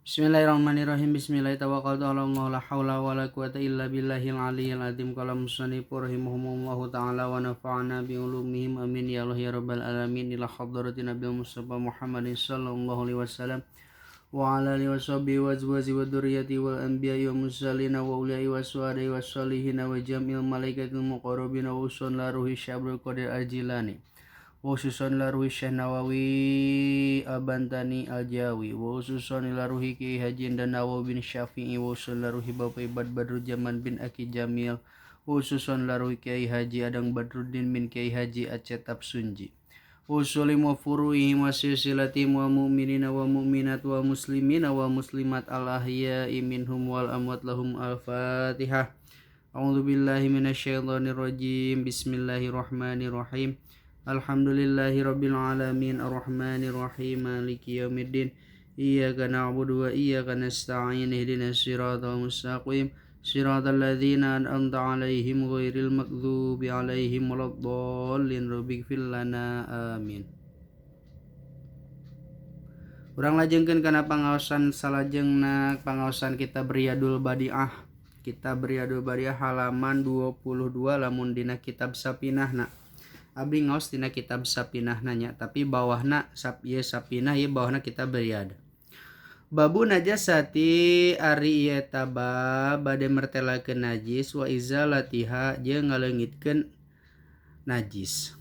Bismillahirrahmanirrahim. Bismillah tawakkaltu 'ala Allah la haula wala quwata illa billahil aliyyil azim. Qala musannif rahimahumullahu ta'ala wa nafa'ana bi ulumihim amin ya Allah ya rabbal alamin. Ila hadratin Nabi Mustafa Muhammadin sallallahu alaihi wasallam wa ala alihi washabihi wa azwaji wa dzurriyyati wal anbiya'i wa mursalin wa ulai wa suhada'i wa sholihin wa jamil malaikatil muqarrabin wa usun la ruhi syabrul qadir ajilani khususon laruhi Syekh Nawawi Abantani Aljawi khususon laruhi Ki Haji dan Nawawi bin Syafi'i khususon laruhi Bapak Ibad Badruzzaman bin Aki Jamil khususon laruhi Kiai Haji Adang Badruddin bin Kiai Haji Aceh Tapsunji usulim wa furu'ihim wa silsilatim wa mu'minina wa mu'minat wa muslimina wa muslimat al-ahya'i minhum wal amwat lahum al-fatihah. A'udzu billahi minasyaitonir rajim. Bismillahirrahmanirrahim. Alhamdulillahi rabbil alamin arrahmanir rahim maliki yaumiddin iyyaka na'budu wa iyyaka nasta'in ihdinas siratal mustaqim siratal ladzina an'amta 'alaihim ghairil maghdubi 'alaihim waladdallin rabbighfir lana amin. Urang lajengkeun kana pangaosan salajengna pangaosan kitab Riyadul Badiah. Kitab Riyadul Badiah halaman 22 lamun dina kitab Sapinahna. Abdi ngaos dina kitab Sapinah nanya, tapi bawahna Sapinah ieu bawahna kitab Riyad. Babu najasati ari ieu tabab bade mertelakeun najis wa izalatiha jeung ngaleungitkeun najis.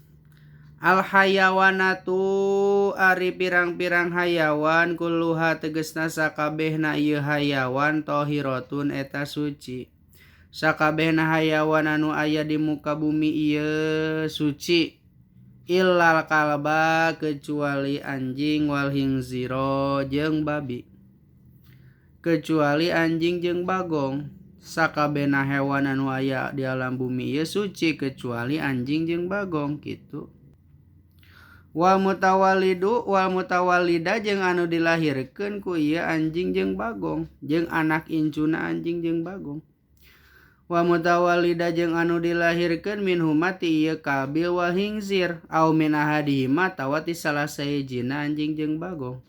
Al hayawanatu ari pirang-pirang hayawan kulluha tegesna sakabehna ieu hayawan tahiratun eta suci. Sakabehna hayawan anu aya di muka bumi ieu suci illal kalba kecuali anjing wal hinziro jeung babi. Kecuali anjing jeung bagong. Sakabehna hewan anu aya di alam bumi ieu suci kecuali anjing jeung bagong kitu. Wal mutawallida jeung anu dilahirkeun ku ieu anjing jeung bagong jeung anak incuna anjing jeung bagong. Wa mutawallida jeung anu dilahirkeun minhuma ti ieu kabil wal hingzir au min ahadihima tawa ti salah sahijina anjing jeung bagong.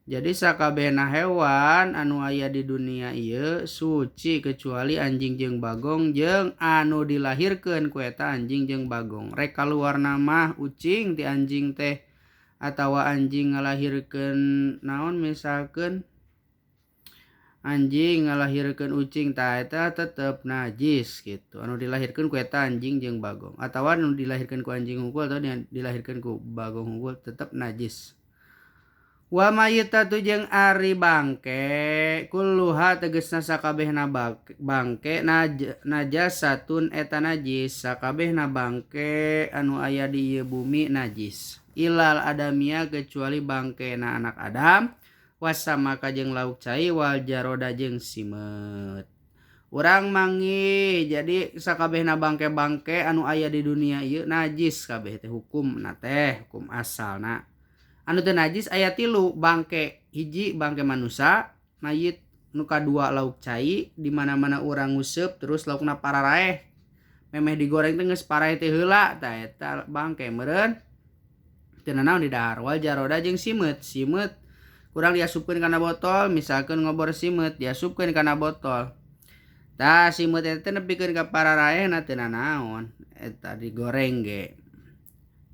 Jadi sakabehna hewan anu aya di dunia ieu suci kecuali anjing jeung bagong jeung anu dilahirkeun ku eta anjing jeung bagong. Rek kaluarna mah ucing ti anjing teh atawa anjing ngalahirkeun naon misalkeun anjing ngalahirkeun ucing tah eta tetep najis gitu. Anu dilahirkeun ku eta anjing jeung bagong atawa anu dilahirkeun ku anjing hungkul atawa dilahirkeun ku bagong hungkul tetep najis. Wa mayitatu jeung ari bangke kulluha tegasna sakabehna bangke najasatun eta najis. Sakabehna bangke anu aya di ieu bumi najis. Ilal adamia kecuali bangkena anak Adam wasamaka jeung lauk cai wal jaroda jeung simet. Urang mangi jadi sakabehna bangke-bangke anu aya di dunia ieu najis kabeh teh hukumna teh hukum asalna. Anu teu najis aya 3 bangke. Hiji bangke manusia mayit, nu kadua lauk cai di mana-mana urang nguseup terus laukna pararaeh memeh digoreng teh geus paraeh teh heula tah eta bangke meureun teu nanaon di dahar. Wal jaroda jeung simet kurang diasupkeun kana botol misalkeun ngobor simet diasupkeun kana botol tah simet eta nepikeun ka pararaehna teu nanaon eta digoreng ge.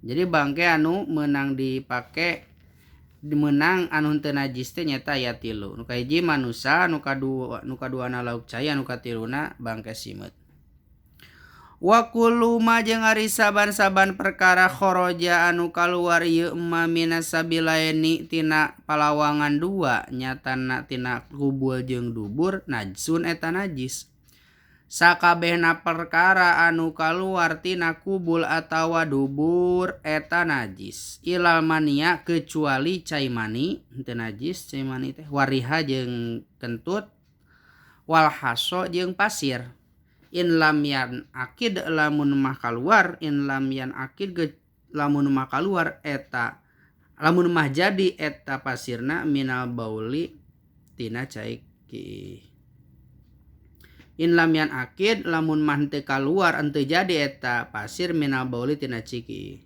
Jadi bangke anu meunang dipake menang anu teu najis teh nyata aya 3. Nu kahiji manusia, nu kaduana lauk cai, anu katiluna bangke simet. Wa kullu ma jeung ari saban-saban perkara khoroja anu kaluar ieu ma minas sabilaini tina palawangan 2 nyatana tina kubul jeung dubur najsun eta najis. Sakabehna perkara anu kaluar tina kubul atawa dubur eta najis. Ilal mania kecuali cai mani teu najis cai mani teh wariha jeung kentut wal haso jeung pasir. In lam yan akid lamun mah kaluar lamun mah kaluar eta lamun mah jadi eta pasirna minal bauli tina cai ki. In lam yan akid lamun mah teu kaluar henteu jadi eta pasir minal bauli tina ciki.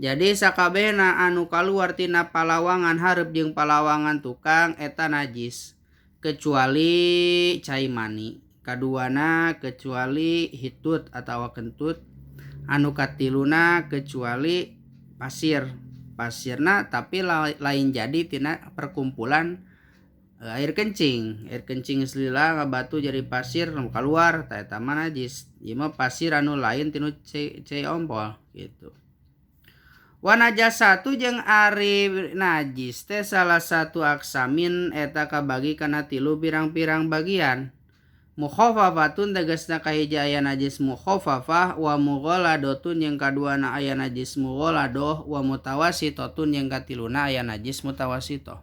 Jadi sakabehna anu kaluar tina palawangan hareup jeung palawangan tukang eta najis kecuali cai mani. Kaduana kecuali hitut atawa kentut. Anu katiluna kecuali pasirna tapi lain jadi tina perkumpulan air kencing selila ngabatu jadi pasir nu keluar tah eta mah najis. Ieu mah pasir anu lain tinu cai ompol gitu. Wa najasatu jeung ari najis teh salah satu aksamin eta kabagi kana 3 pirang-pirang bagian. Mukhaffafatun tegasna kahiji aya najis mukhaffafah wa mughalladatun yang kaduana aya najis mughalladoh wa mutawassitotun yang katiluna aya najis mutawassitoh.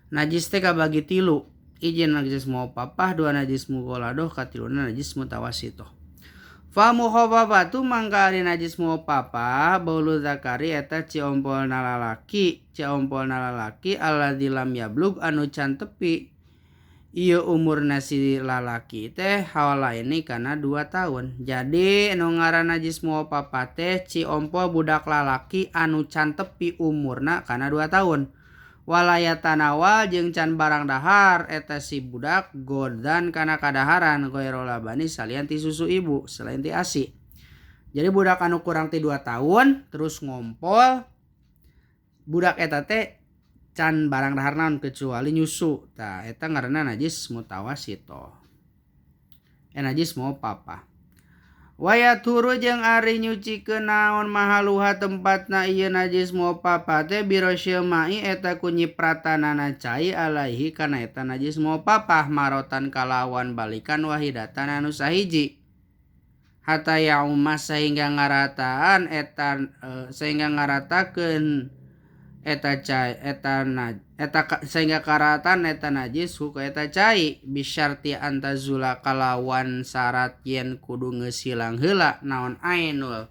Najis teh kabagi 3, hiji najis mukhaffafah, 2 najis mughalladoh, katiluna najis mutawassitoh. Fa mukhaffafatu mangka ari najis mukhaffafah baulu zakari eta ciompolna lalaki alladzi lam yablug anu can tepi ieu umurna si lalaki teh hawalaini kana 2 tahun. Jadi anu ngaranna najis mukhaffafah teh ciompol budak lalaki anu can tepi umurna kana 2 tahun. Walayatanawal jeung can barang dahar eta si budak godan kana kadaharan goero labani salian ti susu ibu selain ti ASI. Jadi budak anu kurang ti 2 tahun terus ngompol budak eta teh can barang dahar naon kecuali nyusu. Tah eta ngaranna najis mutawassitoh. Najis mukhaffafah. Waya turu jeung ari nyucikeun naon mahaluha tempatna ieu najis mukhaffafah teh birosyamai eta ku nyipratanana cai alaihi kana eta najis mukhaffafah marotan kalawan balikan wahidatan anu sahiji. Hatta yauma sehingga ngaratakeun eta cai sehingga karatan eta najis ku eta cai bisyarti antazula kalawan syarat yen kudu geus hilang heula naon ainul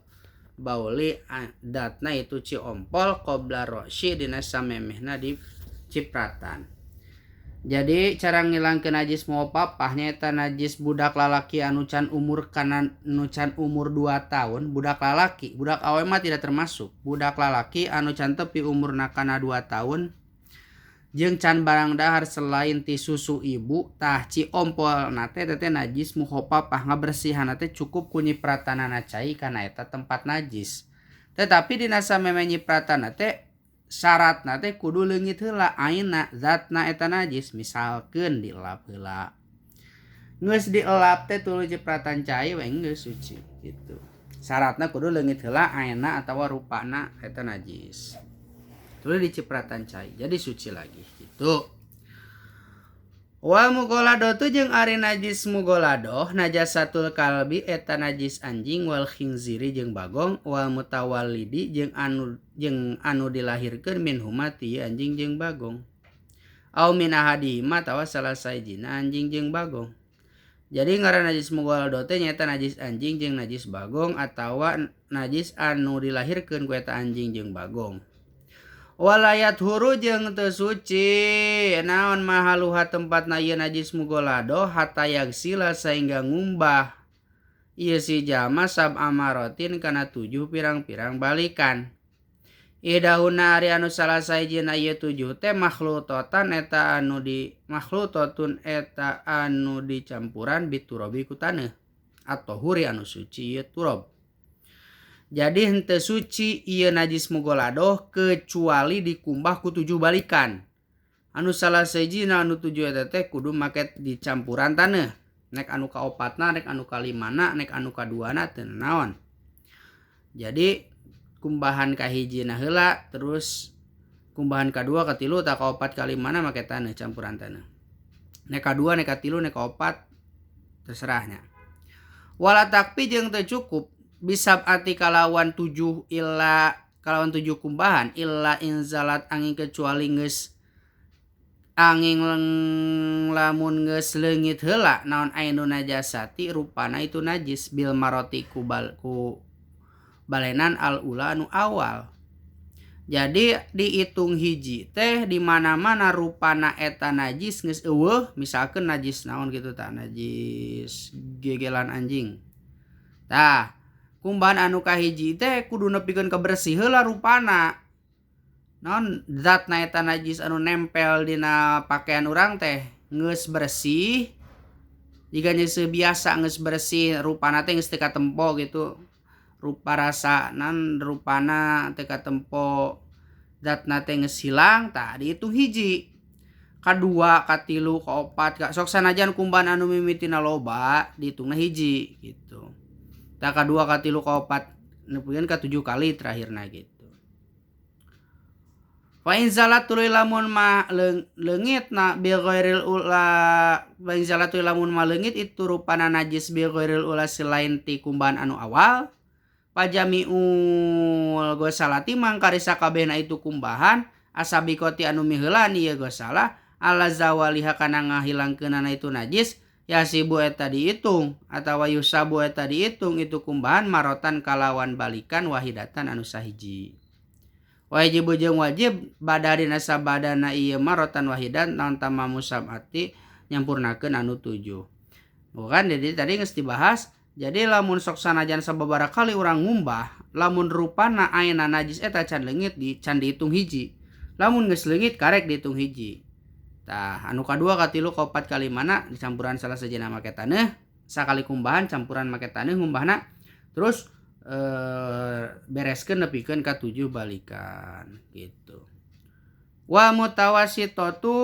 bauli datna itu ciompol qabla rosyi dina samemehna di cipratan. Jadi cara ngilangkeun najis mukhaffafah nyaeta najis budak lalaki anu can umur 2 tahun, budak lalaki, budak awewe mah tidak termasuk. Budak lalaki anu can tepi umurna kana 2 tahun jeung can barang dahar selain ti susu ibu tah ciompolna teh najis mukhaffafah ngabersihanna teh cukup ku nyipratanana cai kana eta tempat najis. Tetapi dina samemeh nyipratanna teh syaratna teh kudu leungit heula aina zatna eta najis. Misalkeun dielap heula. Geus dielap teh tuluy cipratan cai we geus suci gitu. Syaratna kudu leungit heula aina atawa rupana eta najis. Tuluy dicipratan cai jadi suci lagi gitu. Wa mughalladoh jeung ari najis mughalladoh najasatul kalbi eta najis anjing wal khinziri jeung bagong wal mutawallidi jeung anu dilahirkeun min huma ti anjing jeung bagong. Au min ahadihima tawa salah sajina anjing jeung bagong. Jadi ngaran najis mughalladoh teh nyaeta najis anjing jeung najis bagong atawa najis anu dilahirkeun ku eta anjing jeung bagong. Walayat huru jeung teu suci naon mahaluha tempatna ieu najis mughalladoh hatta yagsila sehingga ngumbah ieu si jalma sab amarotin kana 7 pirang-pirang balikan. Idahuna ari anu salah sahijina ieu 7 teh makhlutotun eta anu dicampuran biturobi ku taneuh atau huri anu suci ieu turob. Jadi henteu suci ieu najis mughalladoh kecuali dikumbah ku 7 balikan. Anu salah sahijina anu 7 eta teh kudu make dicampuran taneuh. Nek anu kaopatna, nek anu kalimana, nek anu kaduana teu naon. Jadi kumbahan kahijina heula terus kumbahan kadua katilu tah kaopat kalimana make taneuh campuran taneuh. Nek kadua, nek katilu, nek kaopat terserahnya. Wala takfi jeung teu cukup bisab arti kalawan 7 kumbahan illa inzalat angin kecuali geus angin lamun geus leungit heula naon ainu najasati rupana itu najis bil maroti ku balenan al ula anu awal. Jadi dihitung hiji teh di mana-mana rupana eta najis geus eueuh misalkeun najis naon kitu tah najis gegelan anjing. Tah kumbahan anu kahiji teh kudu nepikeun kebersih heula rupana. Non zat na eta najis anu nempel dina pakaian urang teh geus bersih. Jika nya biasa geus bersih rupana teh geus teu katempo gitu. Rupa rasa nan rupana teu katempo zatna teh geus hilang tah dihitung hiji. Kadua, katilu, kaopat, sok sanajan kumbahan anu mimitina loba dihitungna hiji gitu. Tah kadua, katilu, kaopat nepikeun ka 7 kali terakhirna gitu. Fa in zalatul lamun mah leungit na bil ghairil ula fa in zalatul lamun mah leungit itu rupana najis bil ghairil ula selain ti kumbahan anu awal pajamiul ghasalati mangkari sakabehna itu kumbahan asabikoti anu miheulani ieu ghasalah ala zawaliha kana ngahilangkeunana itu najis yasibu eta diitung atawa yusabu eta diitung itu kumbahan marotan kalawan balikan wahidatan anu sahiji. Wajib jeung wajib badadina sabadana ieu marotan wahidan naon tamamu sabati nyampurnakeun anu 7. Bukan jadi tadi geus dibahas. Jadi lamun sok sanajan sababaraha kali urang ngumbah, lamun rupana ayeuna najis eta can leungit can dihitung hiji. Lamun geus leungit karek dihitung hiji. Tah anu kadua katilu kaopat kalimana dicampuran salah sejenna make taneuh, sakali kumbahan campuran make taneuh ngumbahna. Terus bereskeun nepikeun ka 7 balikan gitu. Wa mutawasitatu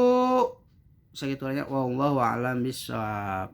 sagitunya wallahu a'lam bishawab.